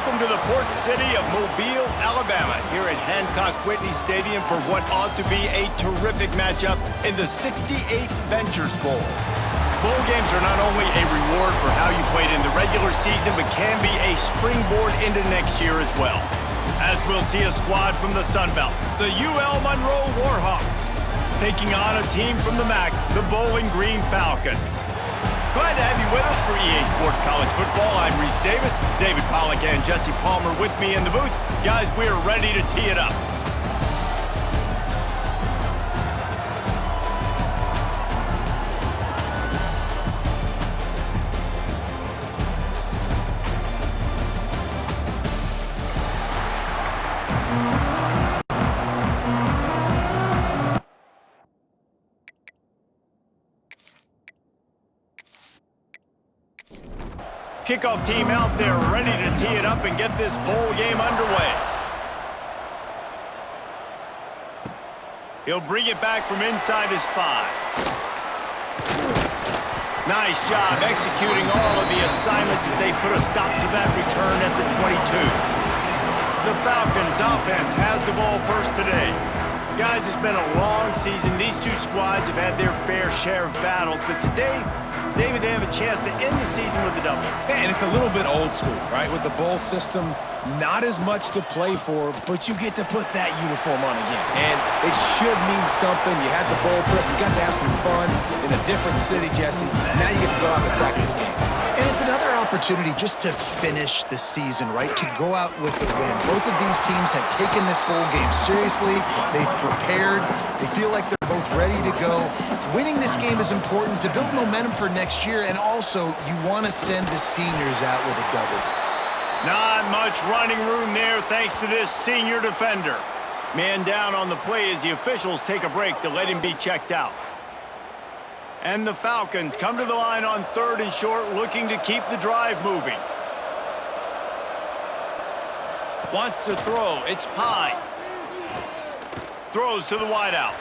Welcome to the port city of Mobile, Alabama, here at Hancock-Whitney Stadium for what ought to be a terrific matchup in the 68th Venutures Bowl. Bowl games are not only a reward for how you played in the regular season, but can be a springboard into next year as well. As we'll see a squad from the Sun Belt, the UL Monroe Warhawks, taking on a team from the MAC, the Bowling Green Falcons. Glad to have you with us for EA Sports College Football. I'm Reese Davis, David Pollack and Jesse Palmer with me in the booth. Guys, we are ready to tee it up. Kickoff team out there ready to tee it up and get this bowl game underway. He'll bring it back from inside his 5. Nice job executing all of the assignments as they put a stop to that return at the 22. The Falcons offense has the ball first today. Guys, it's been a long season. These two squads have had their fair share of battles, but today, David, they have a chance to end the season with a double. And it's a little bit old school, right? With the bowl system, not as much to play for, but you get to put that uniform on again. And it should mean something. You had the bowl prep. You got to have some fun in a different city, Jesse. Now you get to go out and attack this game. And it's another opportunity just to finish the season, right? To go out with a win. Both of these teams have taken this bowl game seriously. They've prepared. They feel like they're both ready to go. Winning this game is important to build momentum for next year, and also you want to send the seniors out with a double. Not much running room there thanks to this senior defender. Man down on the play as the officials take a break to let him be checked out. And the Falcons come to the line on 3rd and short, looking to keep the drive moving. Wants to throw. It's Pine. Throws to the wideout.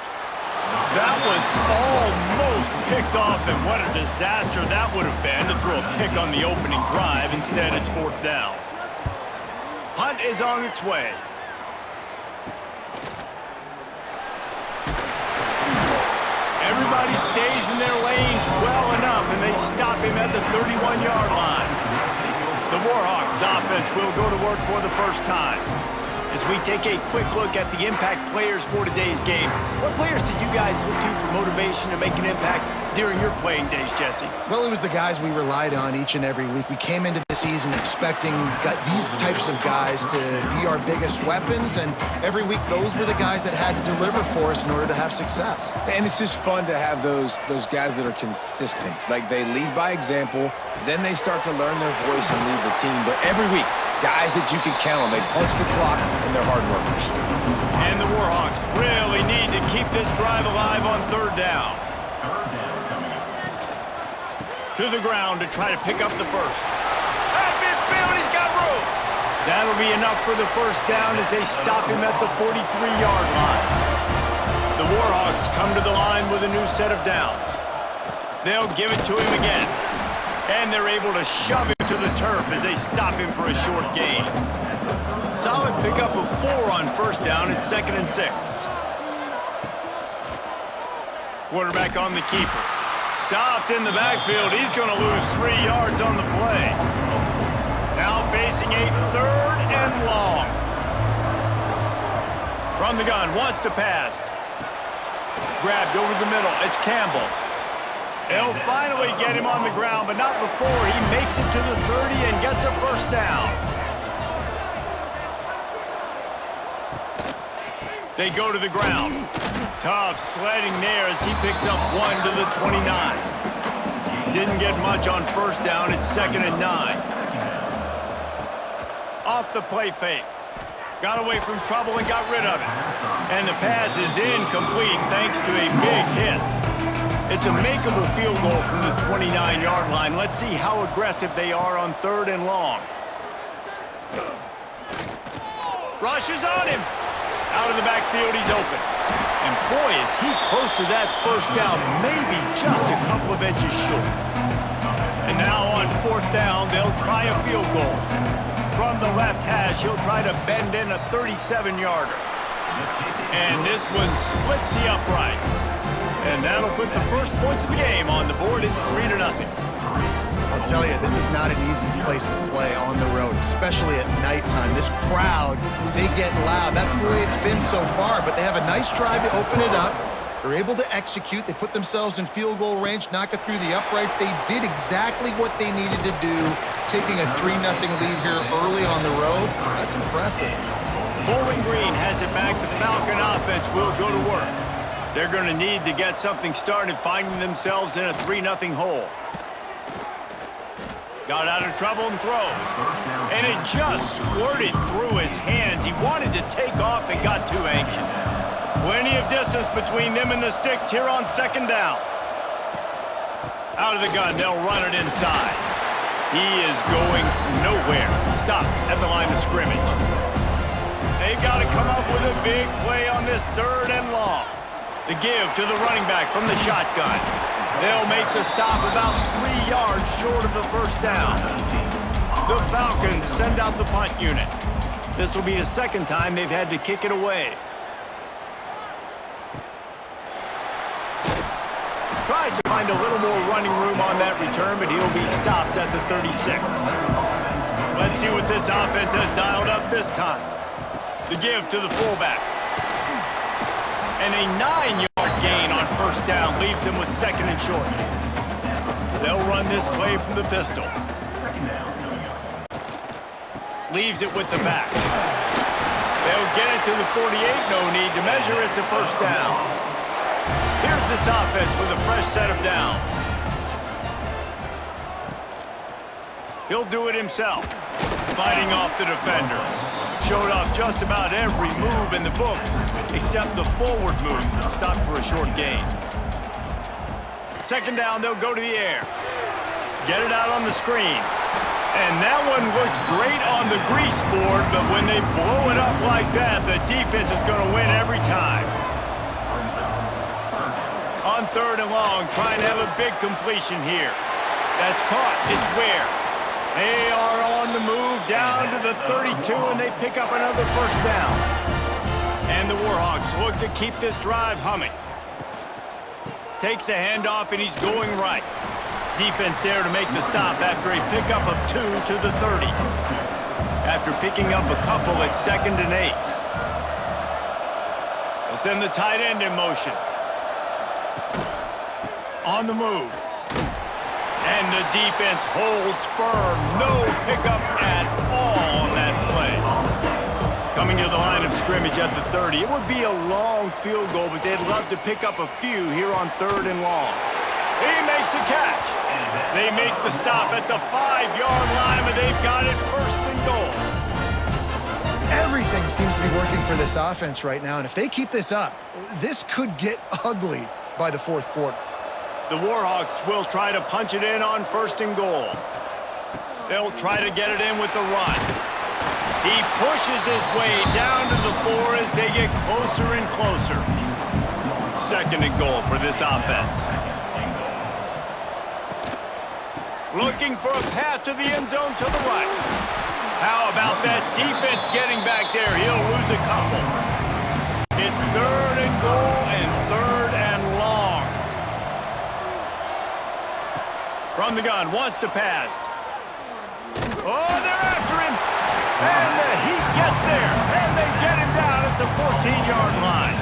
That was almost picked off, and what a disaster that would have been to throw a pick on the opening drive. Instead, it's 4th down. Hunt is on its way. Everybody stays in their lanes well enough, and they stop him at the 31-yard line. The Warhawks offense will go to work for the first time. As we take a quick look at the impact players for today's game, what players did you guys look to for motivation to make an impact during your playing days, Jesse? Well, it was the guys we relied on each and every week. We came into the season expecting these types of guys to be our biggest weapons, and every week those were the guys that had to deliver for us in order to have success. And it's just fun to have those guys that are consistent. Like, they lead by example, then they start to learn their voice and lead the team. But every week, guys that you can count on. They punch the clock, and they're hard workers. And the Warhawks really need to keep this drive alive on 3rd down. To the ground to try to pick up the first. At midfield, he's got room. That'll be enough for the first down as they stop him at the 43-yard line. The Warhawks come to the line with a new set of downs. They'll give it to him again. And they're able to shove him to the turf as they stop him for a short gain. Solid pickup of 4 on 1st down. It's 2nd and 6. Quarterback on the keeper. Stopped in the backfield. He's going to lose 3 yards on the play. Now facing a 3rd and long. From the gun, wants to pass. Grabbed over the middle. It's Campbell. They'll finally get him on the ground, but not before he makes it to the 30 and gets a first down. They go to the ground. Tough sledding there as he picks up 1 to the 29. Didn't get much on 1st down. It's 2nd and 9. Off the play fake. Got away from trouble and got rid of it. And the pass is incomplete thanks to a big hit. It's a makeable field goal from the 29-yard line. Let's see how aggressive they are on 3rd and long. Rushes on him. Out of the backfield, he's open. And boy, is he close to that first down, maybe just a couple of inches short. And now on 4th down, they'll try a field goal. from the left hash. He'll try to bend in a 37-yarder. And this one splits the uprights. And that'll put the first points of the game on the board. It's 3-0. I'll tell you, this is not an easy place to play on the road, especially at nighttime. This crowd, they get loud. That's the way it's been so far, but they have a nice drive to open it up. They're able to execute. They put themselves in field goal range, knock it through the uprights. They did exactly what they needed to do, taking a 3-0 lead here early on the road. That's impressive. Bowling Green has it back. The Falcon offense will go to work. They're going to need to get something started, finding themselves in a 3-0 hole. Got out of trouble and throws. And it just squirted through his hands. He wanted to take off and got too anxious. Plenty of distance between them and the sticks here on second down. Out of the gun, they'll run it inside. He is going nowhere. Stop at the line of scrimmage. They've got to come up with a big play on this 3rd and long. The give to the running back from the shotgun. They'll make the stop about 3 yards short of the first down. The Falcons send out the punt unit. This will be the second time they've had to kick it away. Tries to find a little more running room on that return, but he'll be stopped at the 36. Let's see what this offense has dialed up this time. The give to the fullback. And a 9-yard gain on first down leaves them with 2nd and short. They'll run this play from the pistol. Leaves it with the back. They'll get it to the 48. No need to measure. It's a first down. Here's this offense with a fresh set of downs. He'll do it himself. Fighting off the defender. Showed off just about every move in the book, except the forward move. Stopped for a short gain. Second down, they'll go to the air. Get it out on the screen. And that one looked great on the grease board, but when they blow it up like that, the defense is going to win every time. On 3rd and long, trying to have a big completion here. That's caught. It's Ware. They are on the move down to the 32, and they pick up another first down. And the Warhawks look to keep this drive humming. Takes the handoff, and he's going right. Defense there to make the stop after a pickup of 2 to the 30. After picking up a couple at 2nd and 8. They'll send the tight end in motion. On the move. And the defense holds firm. No pickup at all on that play. Coming to the line of scrimmage at the 30. It would be a long field goal, but they'd love to pick up a few here on 3rd and long. He makes a catch. They make the stop at the 5-yard line, but they've got it 1st and goal. Everything seems to be working for this offense right now, and if they keep this up, this could get ugly by the 4th quarter. The Warhawks will try to punch it in on 1st and goal. They'll try to get it in with the run. He pushes his way down to the 4 as they get closer and closer. 2nd and goal for this offense. Looking for a path to the end zone to the right. How about that defense getting back there? He'll lose a couple. It's 3rd and goal and 3rd and long. From the gun, wants to pass. Oh, they're after him. And the Heat gets there. And they get him down at the 14-yard line.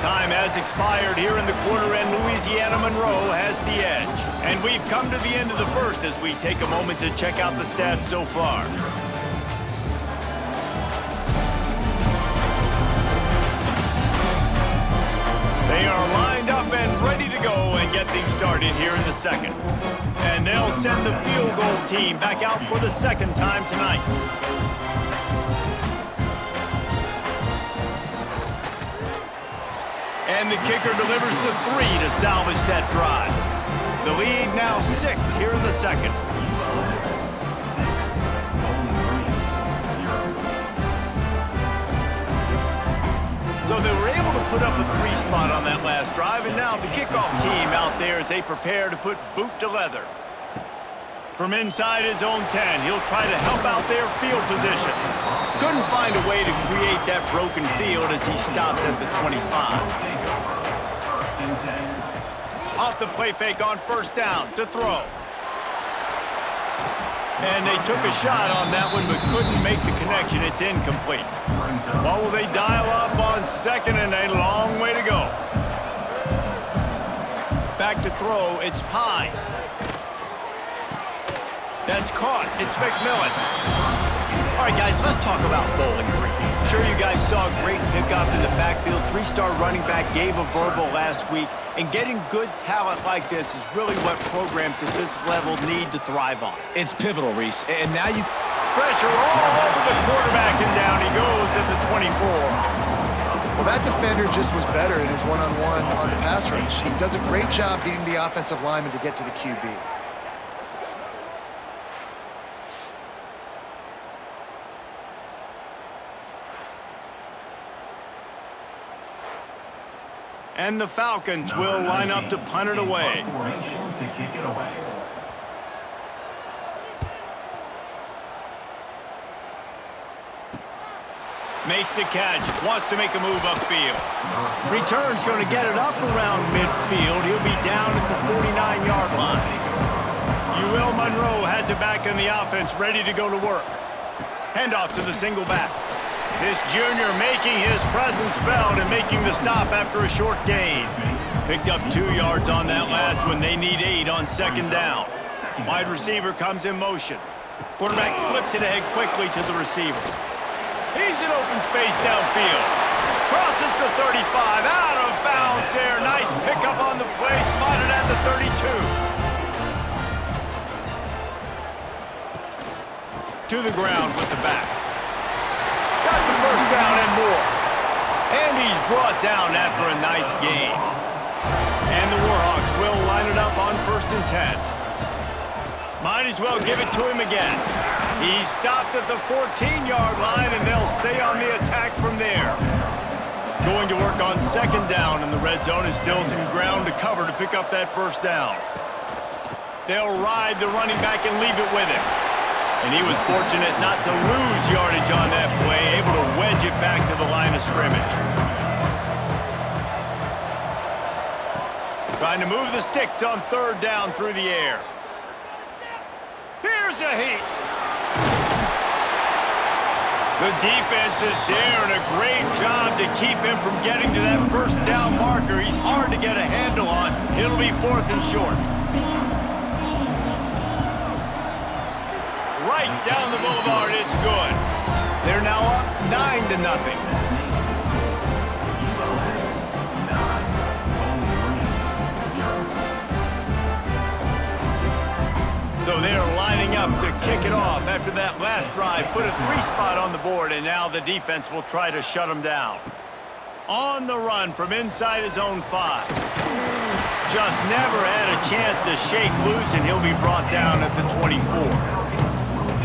Time has expired here in the quarter, and Louisiana Monroe has the edge. And we've come to the end of the first as we take a moment to check out the stats so far. They are lined up and ready to go and get things started here in the second. And they'll send the field goal team back out for the 2nd time tonight. And the kicker delivers the 3 to salvage that drive. The lead now 6 here in the second. So they were able to put up a 3 spot on that last drive, and now the kickoff team out there as they prepare to put boot to leather. From inside his own 10, he'll try to help out their field position. Couldn't find a way to create that broken field as he stopped at the 25. Off the play fake on first down to throw. And they took a shot on that one but couldn't make the connection. It's incomplete. What will they dial up on second and a long way to go? Back to throw, it's Pine. That's caught. It's McMillan. All right, guys, let's talk about Bowling Green. I'm sure you guys saw a great pickup in the backfield. 3-star running back gave a verbal last week. And getting good talent like this is really what programs at this level need to thrive on. It's pivotal, Reese. And now you... Pressure all over the quarterback, and down he goes at the 24. Well, that defender just was better in his one-on-one on the pass rush. He does a great job beating the offensive lineman to get to the QB. And the Falcons will line up to punt it away. Makes the catch, wants to make a move upfield. Return's going to get it up around midfield. He'll be down at the 49-yard line. Monroe has it back in the offense, ready to go to work. Handoff to the single back. This junior making his presence felt and making the stop after a short gain. Picked up 2 yards on that last one. They need 8 on second down. Wide receiver comes in motion. Quarterback flips it ahead quickly to the receiver. He's in open space downfield. Crosses the 35, out of bounds there. Nice pickup on the play, spotted at the 32. To the ground with the back. Got the first down and more. And he's brought down after a nice gain. And the Warhawks will line it up on 1st and 10. Might as well give it to him again. He's stopped at the 14-yard line, and they'll stay on the attack from there. Going to work on second down, and the red zone is still some ground to cover to pick up that first down. They'll ride the running back and leave it with him. And he was fortunate not to lose yardage on that play, able to wedge it back to the line of scrimmage. Trying to move the sticks on third down through the air. Here's a heat. The defense is there, and a great job to keep him from getting to that first down marker. He's hard to get a handle on. It'll be 4th and short. Right down the boulevard, it's good. They're now up 9-0. So they're lining up to kick it off after that last drive. Put a 3 spot on the board, and now the defense will try to shut them down. On the run from inside his own 5. Just never had a chance to shake loose, and he'll be brought down at the 24.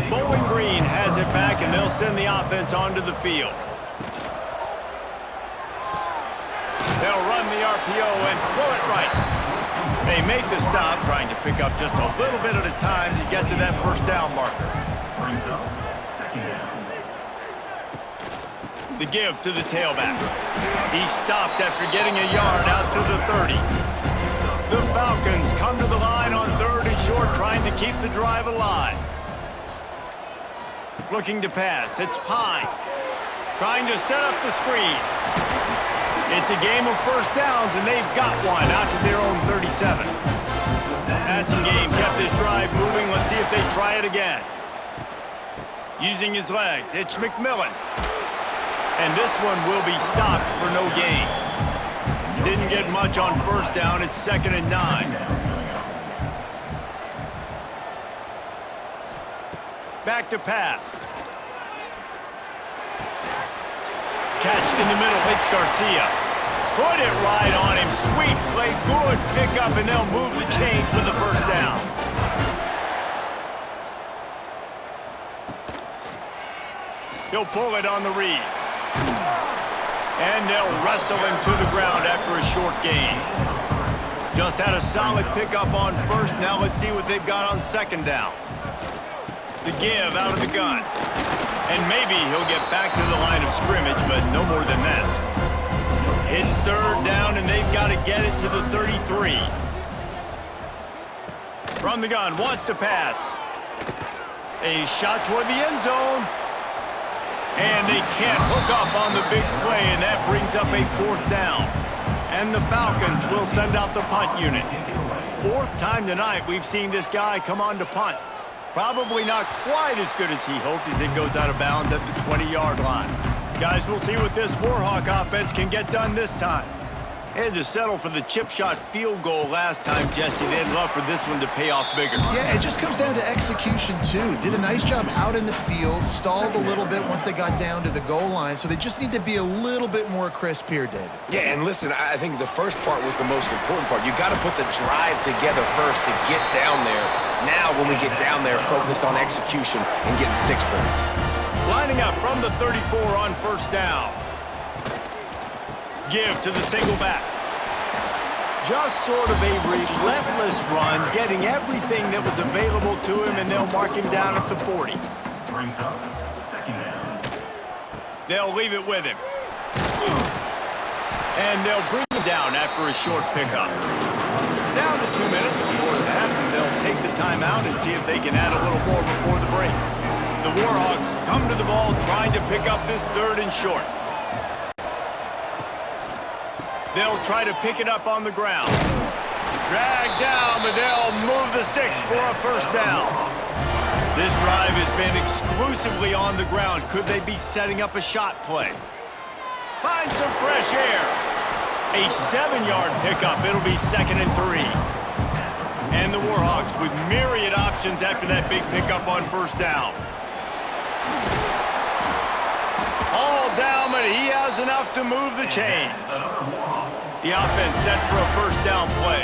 Bowling Green has it back, and they'll send the offense onto the field. They'll run the RPO and throw it right. They make the stop, trying to pick up just a little bit at a time to get to that first down marker. The give to the tailback. He stopped after getting a yard out to the 30. The Falcons come to the line on 3rd and short, trying to keep the drive alive. Looking to pass, it's Pine. Trying to set up the screen. It's a game of first downs, and they've got one out to their own 37. Passing game kept this drive moving. Let's see if they try it again. Using his legs, it's McMillan. And this one will be stopped for no gain. Didn't get much on first down. It's 2nd and 9. Back to pass. Catch in the middle, hits Garcia. Put it right on him. Sweet play, good pickup, and they'll move the chains with the first down. He'll pull it on the read. And they'll wrestle him to the ground after a short gain. Just had a solid pickup on first. Now let's see what they've got on second down. The give out of the gun. And maybe he'll get back to the line of scrimmage, but no more than that. It's third down, and they've got to get it to the 33. From the gun, wants to pass. A shot toward the end zone. And they can't hook up on the big play, and that brings up a fourth down. And the Falcons will send out the punt unit. Fourth time tonight we've seen this guy come on to punt. Probably not quite as good as he hoped as it goes out of bounds at the 20-yard line. Guys, we'll see what this Warhawk offense can get done this time. They had to settle for the chip shot field goal last time, Jesse. They'd love for this one to pay off bigger. Yeah, it just comes down to execution, too. Did a nice job out in the field, stalled a little bit once they got down to the goal line, so they just need to be a little bit more crisp here, David. Yeah, and listen, I think the first part was the most important part. You got to put the drive together first to get down there. Now, when we get down there, focus on execution and getting 6 points. Lining up from the 34 on first down. Give to the single back. Just sort of a relentless run, getting everything that was available to him, and they'll mark him down at the 40. They'll leave it with him. And they'll bring him down after a short pickup. Down to 2 minutes before the half, and they'll take the timeout and see if they can add a little more before the break. The Warhawks come to the ball trying to pick up this third and short. They'll try to pick it up on the ground. Drag down, but they'll move the sticks for a first down. This drive has been exclusively on the ground. Could they be setting up a shot play? Find some fresh air. A 7-yard pickup. It'll be 2nd and 3. And the Warhawks with myriad options after that big pickup on first down. All down, but he has enough to move the chains. The offense set for a first down play.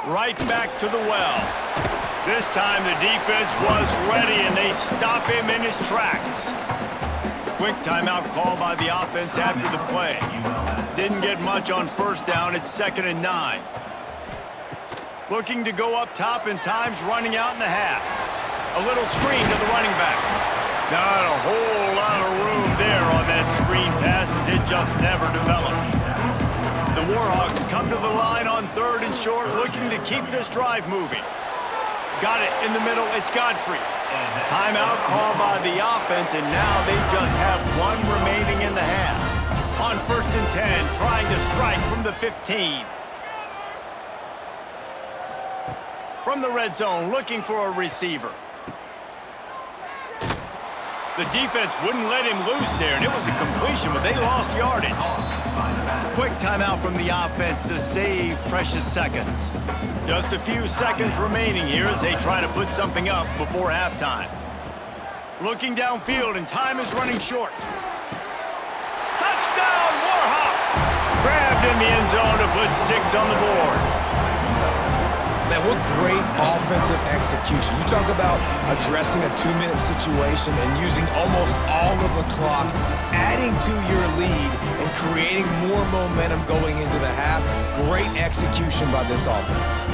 Right back to the well. This time the defense was ready, and they stop him in his tracks. Quick timeout call by the offense after the play. Didn't get much on first down. It's 2nd and 9. Looking to go up top, and time's running out in the half. A little screen to the running back. Not a whole lot of room there on that screen pass, as it just never developed. The Warhawks come to the line on 3rd and short, looking to keep this drive moving. Got it in the middle. It's Godfrey. Timeout call by the offense, and now they just have 1 remaining in the half. On 1st and 10, trying to strike from the 15. From the red zone, looking for a receiver. The defense wouldn't let him loose there, and it was a completion, but they lost yardage. Quick timeout from the offense to save precious seconds. Just a few seconds remaining here as they try to put something up before halftime. Looking downfield, and time is running short. Touchdown, Warhawks! Grabbed in the end zone to put 6 on the board. Man, what great offensive execution. You talk about addressing a 2-minute situation and using almost all of the clock, adding to your lead and creating more momentum going into the half. Great execution by this offense.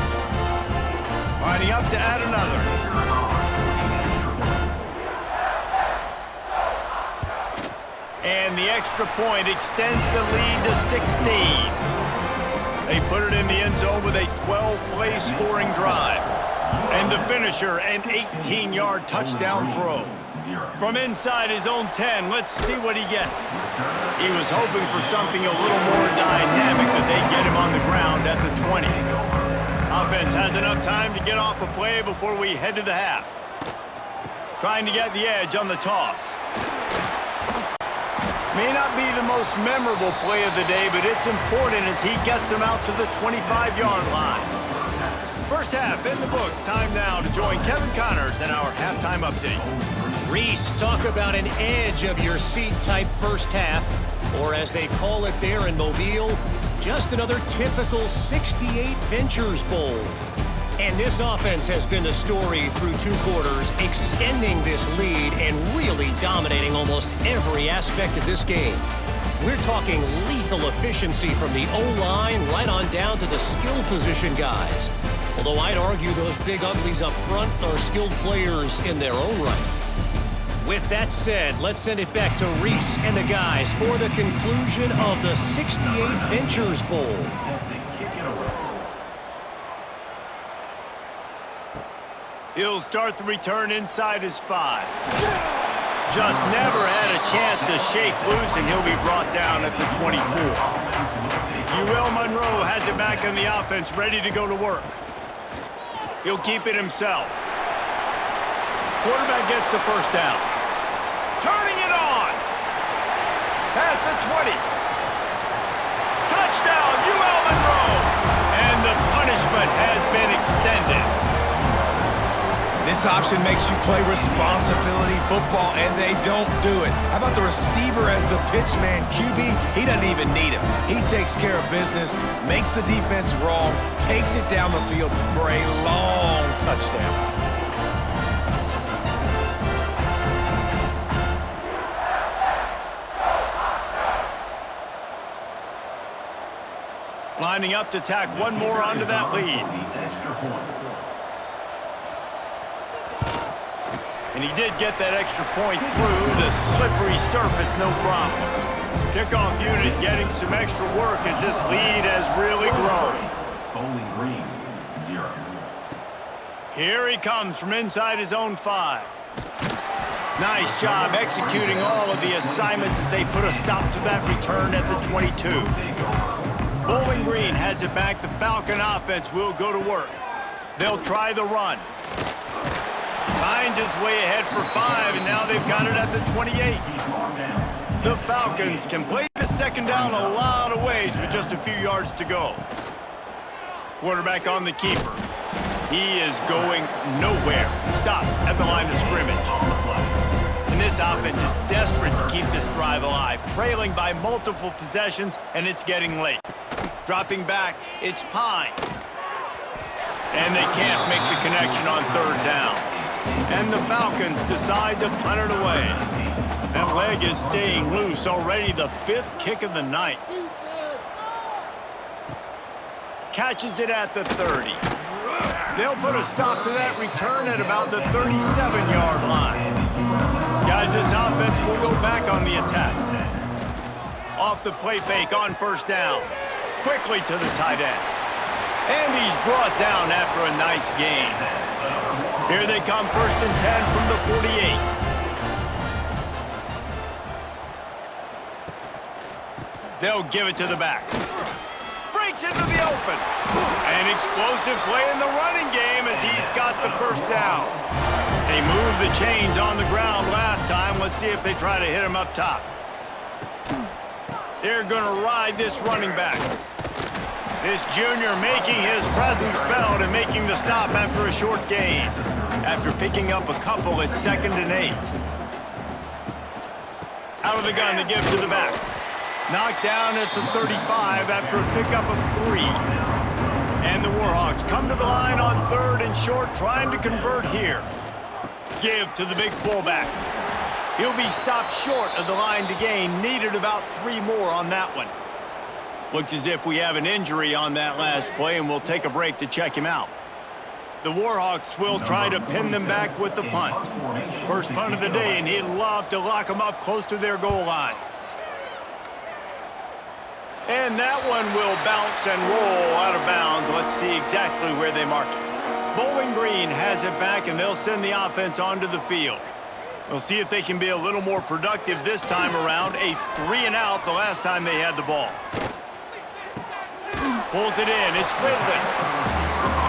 Lining up to add another. And the extra point extends the lead to 16. They put it in the end zone with a 12-play scoring drive. And the finisher, an 18-yard touchdown throw. From inside his own 10, let's see what he gets. He was hoping for something a little more dynamic, but they get him on the ground at the 20. Offense has enough time to get off a play before we head to the half. Trying to get the edge on the toss. May not be the most memorable play of the day, but it's important as he gets them out to the 25-yard line. First half in the books. Time now to join Kevin Connors in our halftime update. Reese, talk about an edge-of-your-seat type first half, or as they call it there in Mobile, just another typical 68 Ventures Bowl. And this offense has been the story through 2 quarters, extending this lead and really dominating almost every aspect of this game. We're talking lethal efficiency from the O-line right on down to the skill position guys. Although I'd argue those big uglies up front are skilled players in their own right. With that said, let's send it back to Reese and the guys for the conclusion of the 68 Ventures Bowl. He'll start the return inside his 5. Just never had a chance to shake loose, and he'll be brought down at the 24. Monroe has it back in the offense, ready to go to work. He'll keep it himself. Quarterback gets the first down. Turning it on. Past the 20. Touchdown, Monroe. And the punishment has been extended. This option makes you play responsibility football, and they don't do it. How about the receiver as the pitch man? QB, he doesn't even need him. He takes care of business, makes the defense wrong, takes it down the field for a long touchdown. Lining up to tack one more onto that lead. And he did get that extra point through the slippery surface, no problem. Kickoff unit getting some extra work as this lead has really grown. Bowling Green, 0. Here he comes from inside his own 5. Nice job executing all of the assignments as they put a stop to that return at the 22. Bowling Green has it back. The Falcon offense will go to work. They'll try the run. Finds his way ahead for 5, and now they've got it at the 28. The Falcons can play the second down a lot of ways with just a few yards to go. Quarterback on the keeper. He is going nowhere. Stop at the line of scrimmage. And this offense is desperate to keep this drive alive, trailing by multiple possessions, and it's getting late. Dropping back, it's Pine. And they can't make the connection on 3rd down. And the Falcons decide to punt it away. That leg is staying loose, already the 5th kick of the night. Catches it at the 30. They'll put a stop to that return at about the 37-yard line. Guys, this offense will go back on the attack. Off the play fake on 1st down. Quickly to the tight end. And he's brought down after a nice gain. Here they come, 1st and 10 from the 48. They'll give it to the back. Breaks into the open. An explosive play in the running game as he's got the 1st down. They moved the chains on the ground last time. Let's see if they try to hit him up top. They're going to ride this running back. This junior making his presence felt and making the stop after a short gain. After picking up a couple at 2nd and 8. Out of the gun to give to the back. Knocked down at the 35 after a pickup of 3. And the Warhawks come to the line on 3rd and short, trying to convert here. Give to the big fullback. He'll be stopped short of the line to gain. Needed about 3 more on that one. Looks as if we have an injury on that last play, and we'll take a break to check him out. The Warhawks will try to pin them back with the punt. First punt of the day, and he'd love to lock them up close to their goal line. And that one will bounce and roll out of bounds. Let's see exactly where they mark it. Bowling Green has it back, and they'll send the offense onto the field. We'll see if they can be a little more productive this time around. A 3-and-out the last time they had the ball. Pulls it in. It's Ridley.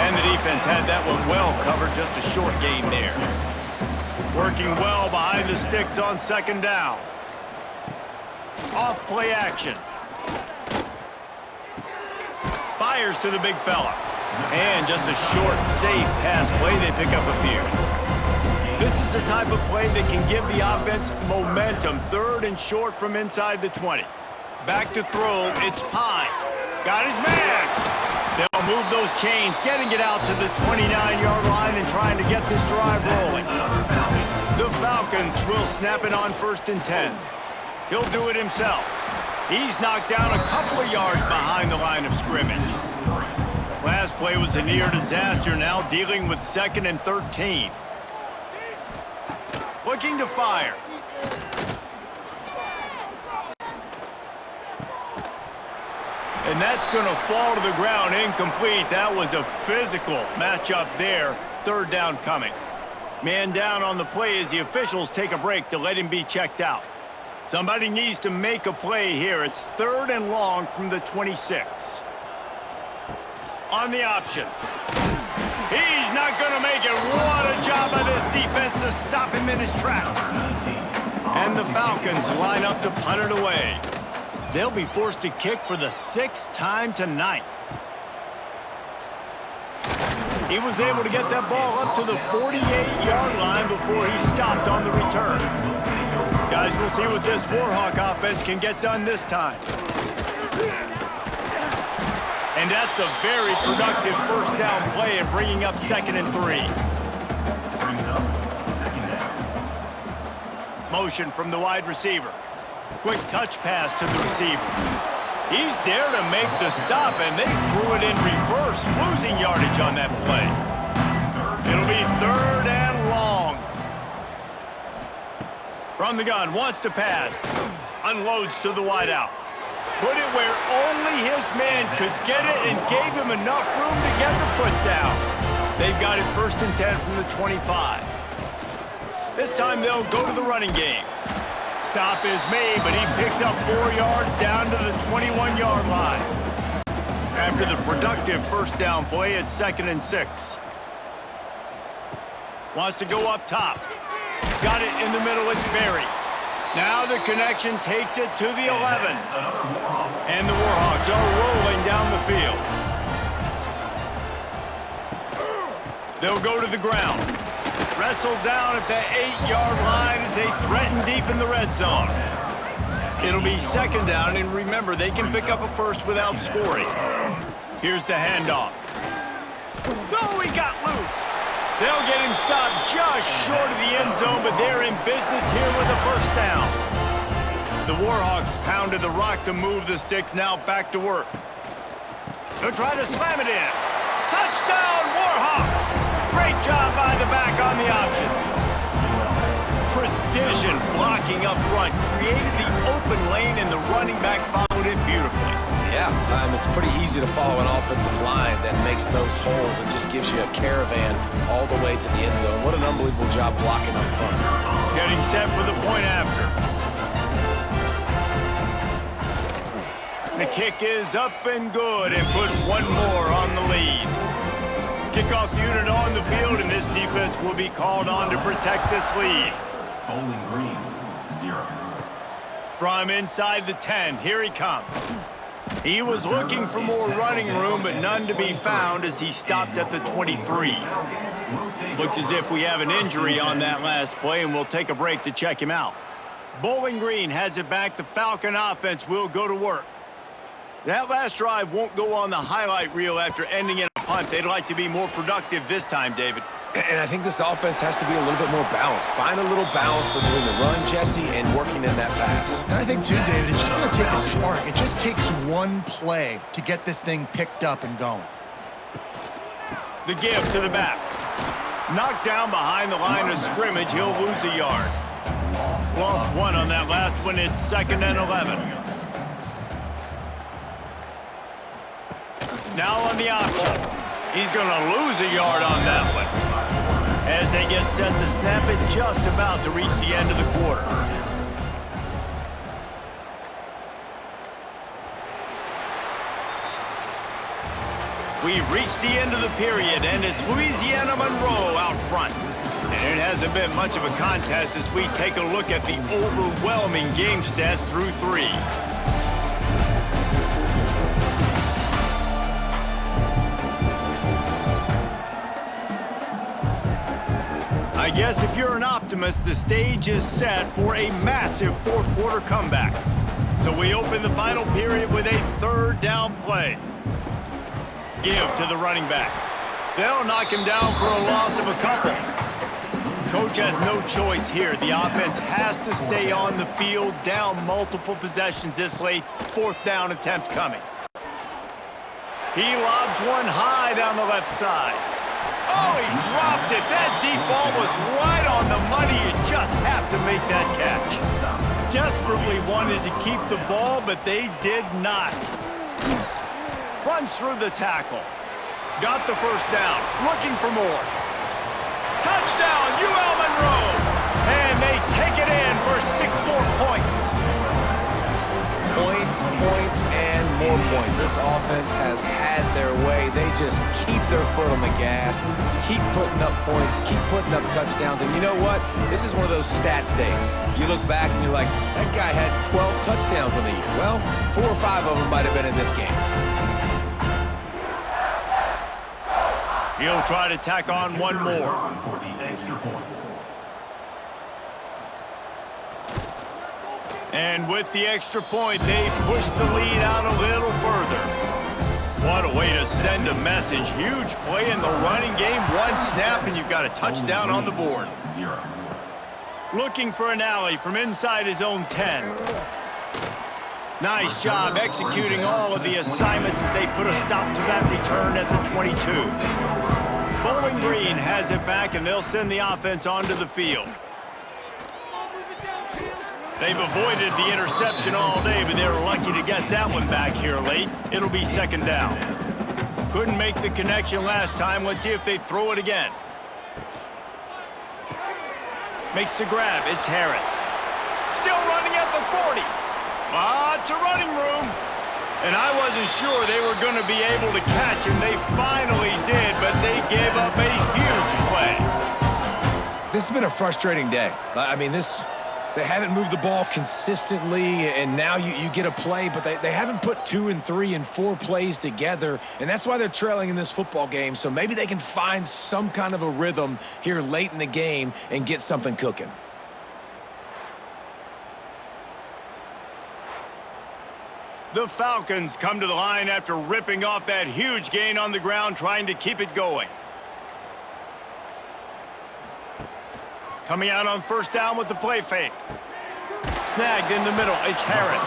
And the defense had that one well covered. Just a short gain there. Working well behind the sticks on 2nd down. Off play action. Fires to the big fella. And just a short, safe pass play. They pick up a few. This is the type of play that can give the offense momentum. 3rd and short from inside the 20. Back to throw. It's Pine. Got his man. They'll They'll move those chains, getting it out to the 29-yard line and trying to get this drive rolling. The Falcons will snap it on 1st and 10. He'll do it himself. He's knocked down a couple of yards behind the line of scrimmage. Last play was a near disaster, now dealing with 2nd and 13. Looking to fire. And that's going to fall to the ground, incomplete. That was a physical matchup there. 3rd down coming. Man down on the play as the officials take a break to let him be checked out. Somebody needs to make a play here. It's 3rd and long from the 26. On the option. He's not going to make it. What a job by this defense to stop him in his tracks. And the Falcons line up to punt it away. They'll be forced to kick for the 6th time tonight. He was able to get that ball up to the 48-yard line before he stopped on the return. Guys, we'll see what this Warhawk offense can get done this time. And that's a very productive 1st down play and bringing up 2nd and 3. Motion from the wide receiver. Quick touch pass to the receiver. He's there to make the stop, and they threw it in reverse, losing yardage on that play. It'll be 3rd and long. From the gun, wants to pass. Unloads to the wideout. Put it where only his man could get it and gave him enough room to get the foot down. They've got it 1st and 10 from the 25. This time they'll go to the running game. Stop is made, but he picks up 4 yards down to the 21-yard line. After the productive 1st down play, it's 2nd and 6. Wants to go up top. Got it in the middle, it's Berry. Now the connection takes it to the 11. And the Warhawks are rolling down the field. They'll go to the ground. Wrestled down at the 8-yard line as they threaten deep in the red zone. It'll be 2nd down, and remember, they can pick up a 1st without scoring. Here's the handoff. Oh, he got loose. They'll get him stopped just short of the end zone, but they're in business here with a 1st down. The Warhawks pounded the rock to move the sticks, now back to work. They'll try to slam it in. Touchdown, Warhawks! Great job by the back on the option. Precision blocking up front created the open lane, and the running back followed it beautifully. Yeah, it's pretty easy to follow an offensive line that makes those holes and just gives you a caravan all the way to the end zone. What an unbelievable job blocking up front. Getting set for the point after. The kick is up and good, and put 1 more on the lead. Kickoff unit on the field, and this defense will be called on to protect this lead. Bowling Green, 0. From inside the 10, here he comes. He was looking for more running room, but none to be found as he stopped at the 23. Looks as if we have an injury on that last play, and we'll take a break to check him out. Bowling Green has it back. The Falcon offense will go to work. That last drive won't go on the highlight reel after ending in a punt. They'd like to be more productive this time, David. And I think this offense has to be a little bit more balanced. Find a little balance between the run, Jesse, and working in that pass. And I think, too, David, it's just going to take a spark. It just takes one play to get this thing picked up and going. The give to the back. Knocked down behind the line of scrimmage. He'll lose a yard. Lost 1 on that last one. It's 2nd and 11. Now on the option. He's going to lose a yard on that one. As they get set to snap it, just about to reach the end of the quarter. We've reached the end of the period, and it's Louisiana Monroe out front. And it hasn't been much of a contest as we take a look at the overwhelming game stats through 3. I guess if you're an optimist, the stage is set for a massive 4th quarter comeback. So we open the final period with a 3rd down play. give to the running back. They'll knock him down for a loss of a couple. Coach has no choice here. The offense has to stay on the field, down multiple possessions this late. 4th down attempt coming. He lobs one high down the left side. Oh, he dropped it. That deep ball was right on the money. You just have to make that catch. Desperately wanted to keep the ball, but they did not. Runs through the tackle. Got the first down. Looking for more. Touchdown, UL Monroe! And they take it in for 6 more points. Points, and more points. This offense has had their way. They just keep their foot on the gas, keep putting up points, keep putting up touchdowns. And you know what? This is one of those stats days. You look back and you're like, that guy had 12 touchdowns in the year. Well, 4 or 5 of them might have been in this game. He'll try to tack on one more. For the extra point. And with the extra point, they push the lead out a little further. What a way to send a message. Huge play in the running game. 1 snap, and you've got a touchdown on the board. 0. Looking for an alley from inside his own 10. Nice job executing all of the assignments as they put a stop to that return at the 22. Bowling Green has it back, and they'll send the offense onto the field. They've avoided the interception all day, but they were lucky to get that one back here late. It'll be 2nd down. Couldn't make the connection last time. Let's see if they throw it again. Makes the grab. It's Harris. Still running at the 40. Lots of running room. And I wasn't sure they were going to be able to catch him. They finally did, but they gave up a huge play. This has been a frustrating day. I mean, they haven't moved the ball consistently, and now you get a play, but they haven't put 2 and 3 and 4 plays together, and that's why they're trailing in this football game. So maybe they can find some kind of a rhythm here late in the game and get something cooking. The Falcons come to the line after ripping off that huge gain on the ground, trying to keep it going. Coming out on 1st down with the play fake. Snagged in the middle. It's Harris.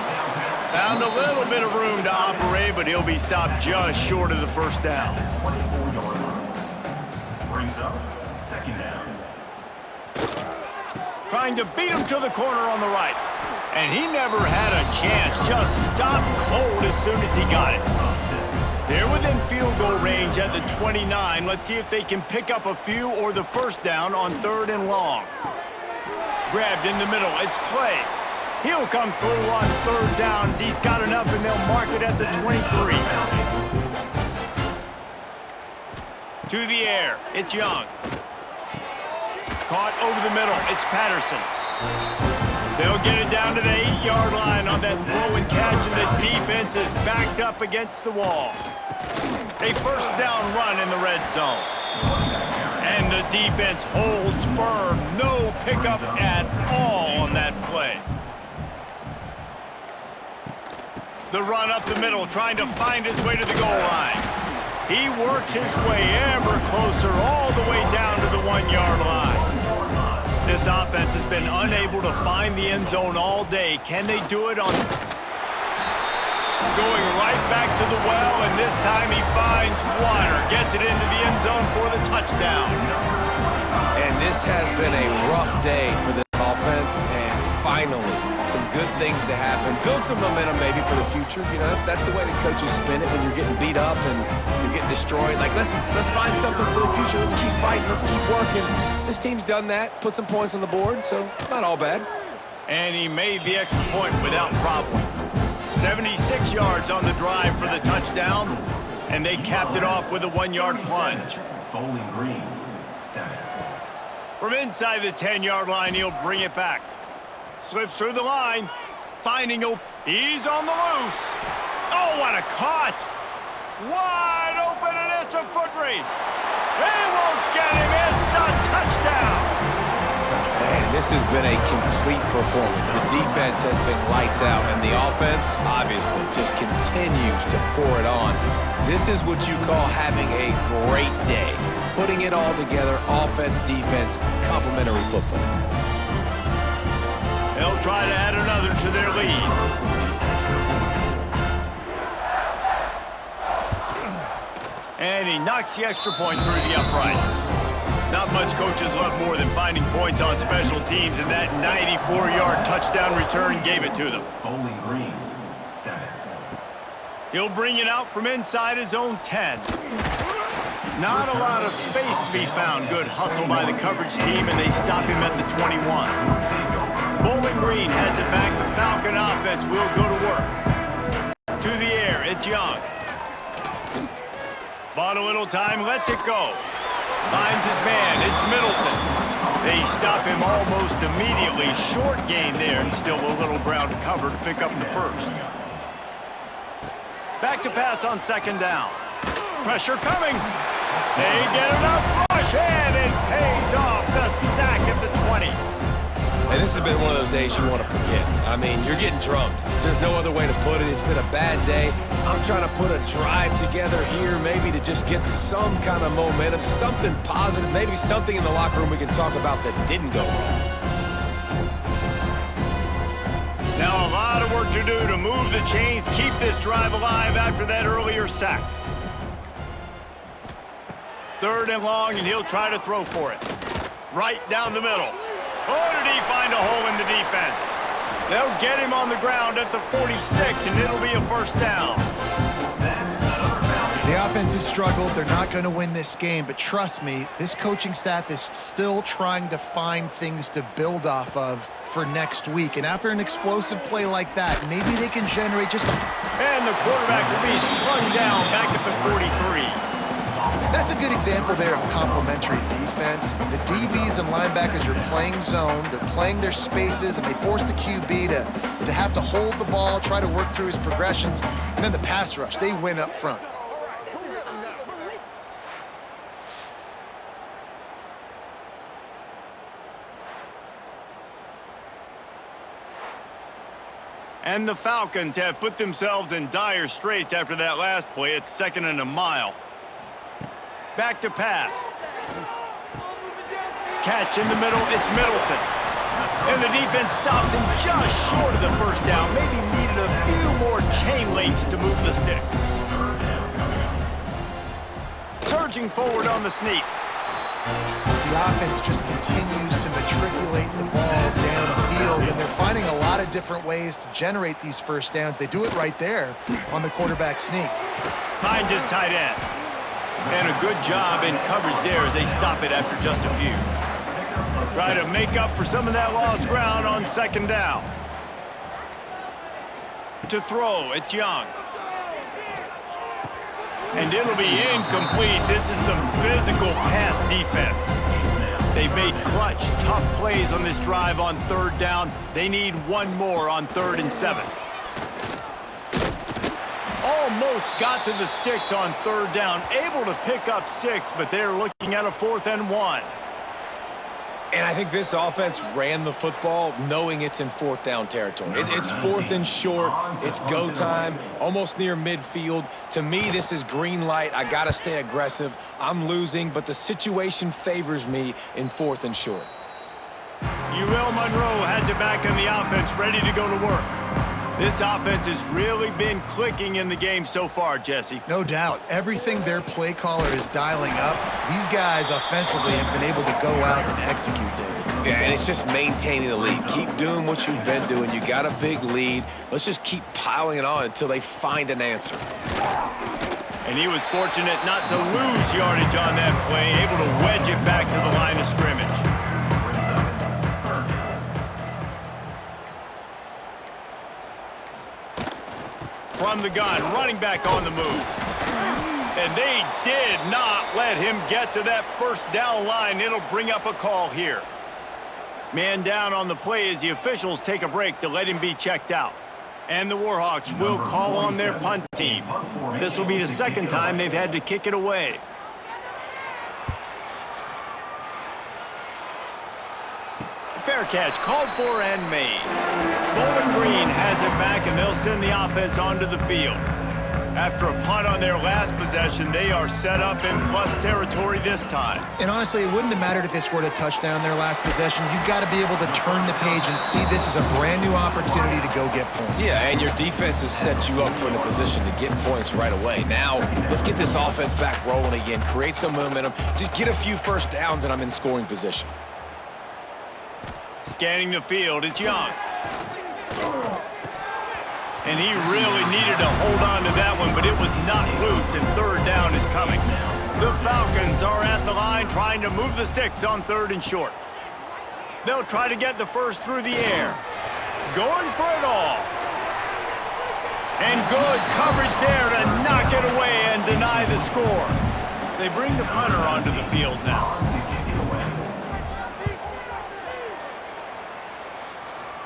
Found a little bit of room to operate, but he'll be stopped just short of the 1st down. 24-yard line. Brings up 2nd down. Trying to beat him to the corner on the right. And he never had a chance. Just stopped cold as soon as he got it. They're within field goal range at the 29. Let's see if they can pick up a few or the 1st down on 3rd and long. Grabbed in the middle. It's Clay. He'll come through on 3rd downs. He's got enough, and they'll mark it at the 23. To the air. It's Young. Caught over the middle. It's Patterson. They'll get it down to the 8-yard line on that throw and catch, and the defense is backed up against the wall. A 1st down run in the red zone. And the defense holds firm. No pickup at all on that play. The run up the middle, trying to find his way to the goal line. He works his way ever closer all the way down to the 1-yard line. This offense has been unable to find the end zone all day. Can they do it on... Going right back to the well, and this time he finds water. Gets it into the end zone for the touchdown. And this has been a rough day for this offense, and finally, some good things to happen. Build some momentum maybe for the future. You know, that's the way the coaches spin it when you're getting beat up and you're getting destroyed. Like, let's find something for the future. Let's keep fighting. Let's keep working. This team's done that, put some points on the board, so it's not all bad. And he made the extra point without problem. 76 yards on the drive for the touchdown, and they capped it off with a 1-yard plunge. Bowling Green, 7. From inside the 10-yard line, he'll bring it back. Slips through the line, finding a... He's on the loose. Oh, what a cut! Wide open, and it's a foot race. They won't get him. It's a touchdown. Man, This has been a complete performance. The defense has been lights out, and the offense, obviously, just continues to pour it on. This is what you call having a great day. Putting it all together, offense, defense, complementary football. They'll try to add another to their lead. And he knocks the extra point through the uprights. Not much coaches love more than finding points on special teams, and that 94-yard touchdown return gave it to them. Bowling Green, 7. He'll bring it out from inside his own 10. Not a lot of space to be found. Good hustle by the coverage team, and they stop him at the 21. Bowling Green has it back. The Falcon offense will go to work. To the air, it's Young. Bought a little time, lets it go. Finds his man, it's Middleton. They stop him almost immediately. Short gain there, and still a little ground to cover to pick up the first. Back to pass on second down. Pressure coming. They get enough rush, and it pays off. The sack at the 20. And this has been one of those days you want to forget. I mean, you're getting drummed. There's no other way to put it. It's been a bad day. I'm trying to put a drive together here, maybe to just get some kind of momentum, something positive, maybe something in the locker room we can talk about that didn't go wrong. Now a lot of work to do to move the chains, keep this drive alive after that earlier sack. Third and long, and he'll try to throw for it. Right down the middle. Oh, did he find a hole in the defense? They'll get him on the ground at the 46, and it'll be a first down. The offense has struggled. They're not going to win this game, but trust me, this coaching staff is still trying to find things to build off of for next week. And after an explosive play like that, maybe they can generate just a... And the quarterback will be slung down back at the 43. That's a good example there of complementary defense. The DBs and linebackers are playing zone, they're playing their spaces, and they force the QB to have to hold the ball, try to work through his progressions, and then the pass rush, they win up front. And the Falcons have put themselves in dire straits after that last play. It's 2nd and a mile. Back to pass. Catch in the middle, it's Middleton. And the defense stops him just short of the first down. Maybe needed a few more chain links to move the sticks. Surging forward on the sneak. The offense just continues to matriculate the ball downfield, and they're finding a lot of different ways to generate these first downs. They do it right there on the quarterback sneak. Finds his tight end. And a good job in coverage there as they stop it after just a few. Try to make up for some of that lost ground on second down. To throw, it's Young. And it'll be incomplete. This is some physical pass defense. They've made clutch, tough plays on this drive on third down. They need one more on 3rd and 7. Almost got to the sticks on 3rd down. Able to pick up 6, but they're looking at a 4th and 1. And I think this offense ran the football knowing it's in 4th down territory. It's 4th and short. It's go time, almost near midfield. To me, this is green light. I got to stay aggressive. I'm losing, but the situation favors me in 4th and short. Monroe has it back in the offense, ready to go to work. This offense has really been clicking in the game so far, Jesse. No doubt. Everything their play caller is dialing up, these guys offensively have been able to go out and execute, David. Yeah, and it's just maintaining the lead. Keep doing what you've been doing. You got a big lead. Let's just keep piling it on until they find an answer. And he was fortunate not to lose yardage on that play, able to wedge it back to the line of scrimmage. From the gun, running back on the move. And they did not let him get to that first down line. It'll bring up a call here. Man down on the play as the officials take a break to let him be checked out. And the Warhawks will call on their punt team. This will be the 2nd time they've had to kick it away. Fair catch, called for and made. Bowling Green has it back, and they'll send the offense onto the field. After a punt on their last possession, they are set up in plus territory this time. And honestly, it wouldn't have mattered if they scored a touchdown their last possession. You've got to be able to turn the page and see this as a brand new opportunity to go get points. Yeah, and your defense has set you up for the position to get points right away. Now, let's get this offense back rolling again, create some momentum, just get a few first downs, and I'm in scoring position. Scanning the field, it's Young. And he really needed to hold on to that one, but it was not loose, and third down is coming. The Falcons are at the line trying to move the sticks on 3rd and short. They'll try to get the first through the air. Going for it all. And good coverage there to knock it away and deny the score. They bring the punter onto the field now.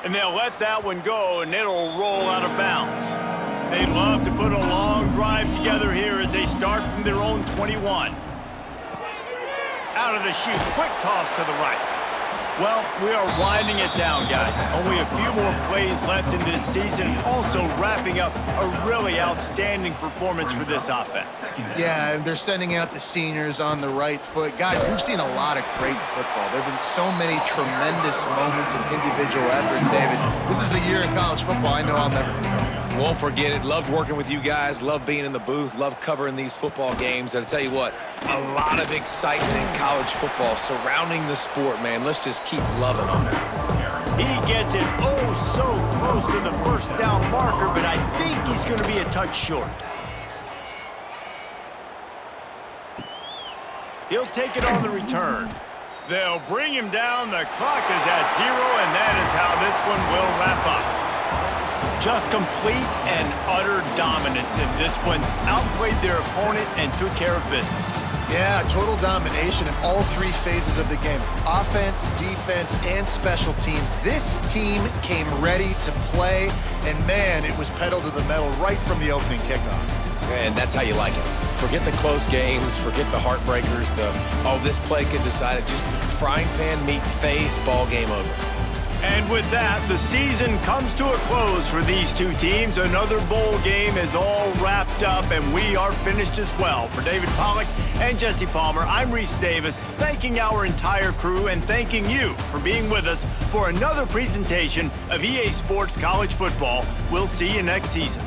And they'll let that one go, and it'll roll out of bounds. They'd love to put a long drive together here as they start from their own 21. Out of the chute, quick toss to the right. Well, we are winding it down, guys. Only a few more plays left in this season, also wrapping up a really outstanding performance for this offense. Yeah, they're sending out the seniors on the right foot. Guys, we've seen a lot of great football. There have been so many tremendous moments and individual efforts, David. This is a year in college football I know I'll never forget. Won't forget it. Loved working with you guys. Loved being in the booth. Loved covering these football games. And I'll tell you what, a lot of excitement in college football surrounding the sport, man. Let's just keep loving on it. He gets it oh so close to the first down marker, but I think he's going to be a touch short. He'll take it on the return. They'll bring him down. The clock is at 0, and that is how this one will wrap up. Just complete and utter dominance in this one. Outplayed their opponent and took care of business. Yeah, total domination in all 3 phases of the game. Offense, defense, and special teams. This team came ready to play, and man, it was pedal to the metal right from the opening kickoff. And that's how you like it. Forget the close games, forget the heartbreakers, this play could decide it. Just frying pan, meat face, ball game over. And with that, the season comes to a close for these two teams. Another bowl game is all wrapped up, and we are finished as well. For David Pollack and Jesse Palmer, I'm Reese Davis, thanking our entire crew and thanking you for being with us for another presentation of EA Sports College Football. We'll see you next season.